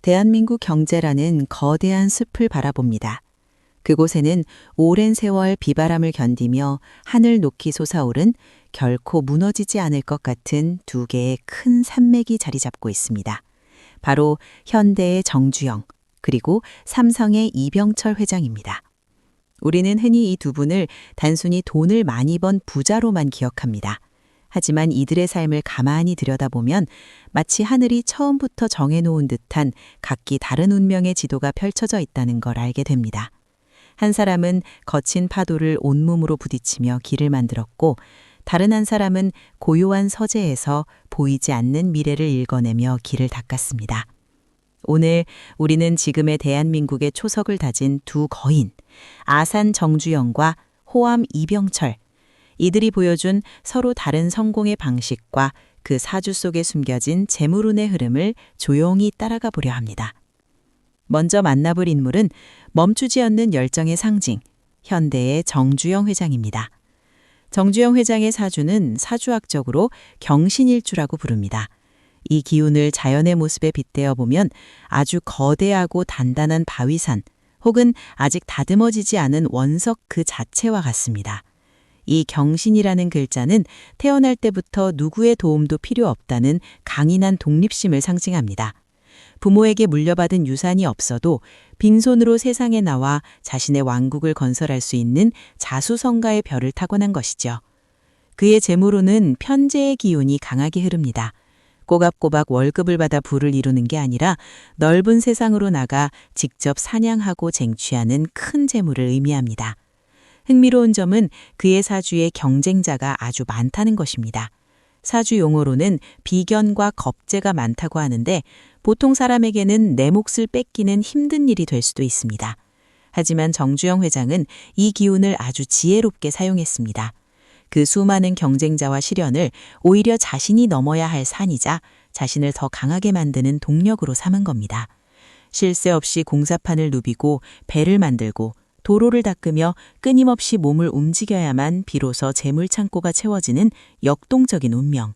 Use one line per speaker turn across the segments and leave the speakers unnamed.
대한민국 경제라는 거대한 숲을 바라봅니다. 그곳에는 오랜 세월 비바람을 견디며 하늘 높이 솟아오른 결코 무너지지 않을 것 같은 두 개의 큰 산맥이 자리 잡고 있습니다. 바로 현대의 정주영, 그리고 삼성의 이병철 회장입니다. 우리는 흔히 이 두 분을 단순히 돈을 많이 번 부자로만 기억합니다. 하지만 이들의 삶을 가만히 들여다보면 마치 하늘이 처음부터 정해놓은 듯한 각기 다른 운명의 지도가 펼쳐져 있다는 걸 알게 됩니다. 한 사람은 거친 파도를 온몸으로 부딪히며 길을 만들었고, 다른 한 사람은 고요한 서재에서 보이지 않는 미래를 읽어내며 길을 닦았습니다. 오늘 우리는 지금의 대한민국의 초석을 다진 두 거인, 아산 정주영과 호암 이병철, 이들이 보여준 서로 다른 성공의 방식과 그 사주 속에 숨겨진 재물운의 흐름을 조용히 따라가 보려 합니다. 먼저 만나볼 인물은 멈추지 않는 열정의 상징, 현대의 정주영 회장입니다. 정주영 회장의 사주는 사주학적으로 경신일주라고 부릅니다. 이 기운을 자연의 모습에 빗대어 보면 아주 거대하고 단단한 바위산 혹은 아직 다듬어지지 않은 원석 그 자체와 같습니다. 이 경신이라는 글자는 태어날 때부터 누구의 도움도 필요 없다는 강인한 독립심을 상징합니다. 부모에게 물려받은 유산이 없어도 빈손으로 세상에 나와 자신의 왕국을 건설할 수 있는 자수성가의 벼를 타고난 것이죠. 그의 재물로는 편재의 기운이 강하게 흐릅니다. 꼬박꼬박 월급을 받아 부를 이루는 게 아니라 넓은 세상으로 나가 직접 사냥하고 쟁취하는 큰 재물을 의미합니다. 흥미로운 점은 그의 사주에 경쟁자가 아주 많다는 것입니다. 사주 용어로는 비견과 겁재가 많다고 하는데 보통 사람에게는 내 몫을 뺏기는 힘든 일이 될 수도 있습니다. 하지만 정주영 회장은 이 기운을 아주 지혜롭게 사용했습니다. 그 수많은 경쟁자와 시련을 오히려 자신이 넘어야 할 산이자 자신을 더 강하게 만드는 동력으로 삼은 겁니다. 쉴 새 없이 공사판을 누비고 배를 만들고 도로를 닦으며 끊임없이 몸을 움직여야만 비로소 재물창고가 채워지는 역동적인 운명.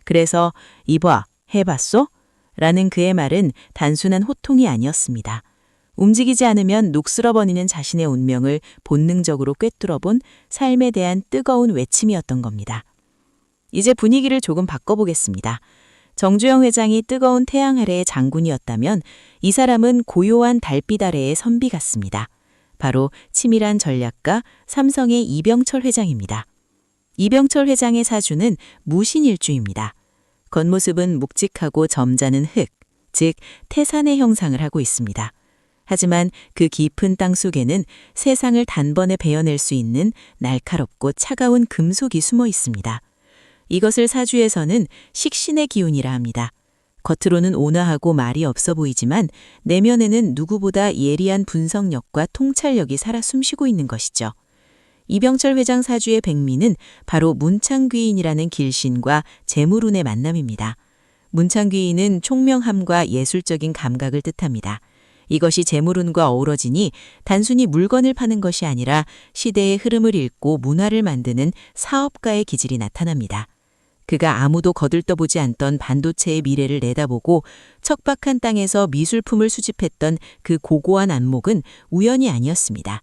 그래서 이봐, 해봤소? 라는 그의 말은 단순한 호통이 아니었습니다. 움직이지 않으면 녹슬어버리는 자신의 운명을 본능적으로 꿰뚫어본 삶에 대한 뜨거운 외침이었던 겁니다. 이제 분위기를 조금 바꿔보겠습니다. 정주영 회장이 뜨거운 태양 아래의 장군이었다면 이 사람은 고요한 달빛 아래의 선비 같습니다. 바로 치밀한 전략가 삼성의 이병철 회장입니다. 이병철 회장의 사주는 무신일주입니다. 겉모습은 묵직하고 점잖은 흙, 즉 태산의 형상을 하고 있습니다. 하지만 그 깊은 땅 속에는 세상을 단번에 베어낼 수 있는 날카롭고 차가운 금속이 숨어 있습니다. 이것을 사주에서는 식신의 기운이라 합니다. 겉으로는 온화하고 말이 없어 보이지만 내면에는 누구보다 예리한 분석력과 통찰력이 살아 숨쉬고 있는 것이죠. 이병철 회장 사주의 백미는 바로 문창귀인이라는 길신과 재물운의 만남입니다. 문창귀인은 총명함과 예술적인 감각을 뜻합니다. 이것이 재물운과 어우러지니 단순히 물건을 파는 것이 아니라 시대의 흐름을 읽고 문화를 만드는 사업가의 기질이 나타납니다. 그가 아무도 거들떠보지 않던 반도체의 미래를 내다보고 척박한 땅에서 미술품을 수집했던 그 고고한 안목은 우연이 아니었습니다.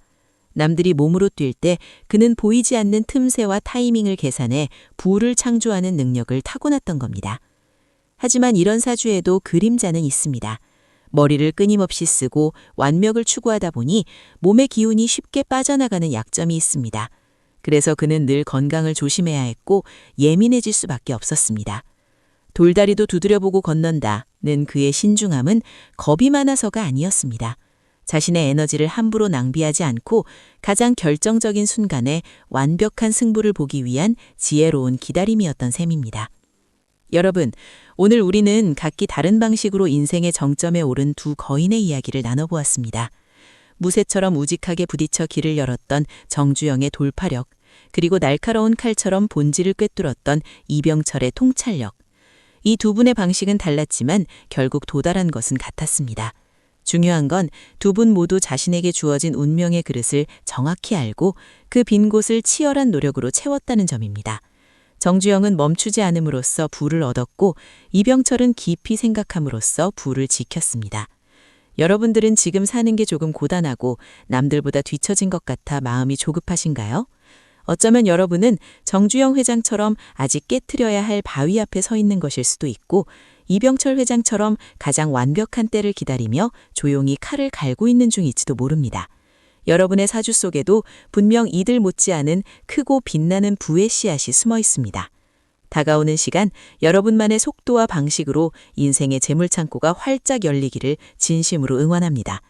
남들이 몸으로 뛸 때 그는 보이지 않는 틈새와 타이밍을 계산해 부를 창조하는 능력을 타고났던 겁니다. 하지만 이런 사주에도 그림자는 있습니다. 머리를 끊임없이 쓰고 완벽을 추구하다 보니 몸의 기운이 쉽게 빠져나가는 약점이 있습니다. 그래서 그는 늘 건강을 조심해야 했고 예민해질 수밖에 없었습니다. 돌다리도 두드려보고 건넌다는 그의 신중함은 겁이 많아서가 아니었습니다. 자신의 에너지를 함부로 낭비하지 않고 가장 결정적인 순간에 완벽한 승부를 보기 위한 지혜로운 기다림이었던 셈입니다. 여러분, 오늘 우리는 각기 다른 방식으로 인생의 정점에 오른 두 거인의 이야기를 나눠보았습니다. 무쇠처럼 우직하게 부딪혀 길을 열었던 정주영의 돌파력, 그리고 날카로운 칼처럼 본질을 꿰뚫었던 이병철의 통찰력. 이 두 분의 방식은 달랐지만 결국 도달한 것은 같았습니다. 중요한 건 두 분 모두 자신에게 주어진 운명의 그릇을 정확히 알고 그 빈 곳을 치열한 노력으로 채웠다는 점입니다. 정주영은 멈추지 않음으로써 부를 얻었고 이병철은 깊이 생각함으로써 부를 지켰습니다. 여러분들은 지금 사는 게 조금 고단하고 남들보다 뒤처진 것 같아 마음이 조급하신가요? 어쩌면 여러분은 정주영 회장처럼 아직 깨트려야 할 바위 앞에 서 있는 것일 수도 있고, 이병철 회장처럼 가장 완벽한 때를 기다리며 조용히 칼을 갈고 있는 중일지도 모릅니다. 여러분의 사주 속에도 분명 이들 못지않은 크고 빛나는 부의 씨앗이 숨어 있습니다. 다가오는 시간, 여러분만의 속도와 방식으로 인생의 재물창고가 활짝 열리기를 진심으로 응원합니다.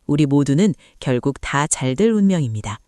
우리 모두는 결국 다 잘 될 운명입니다.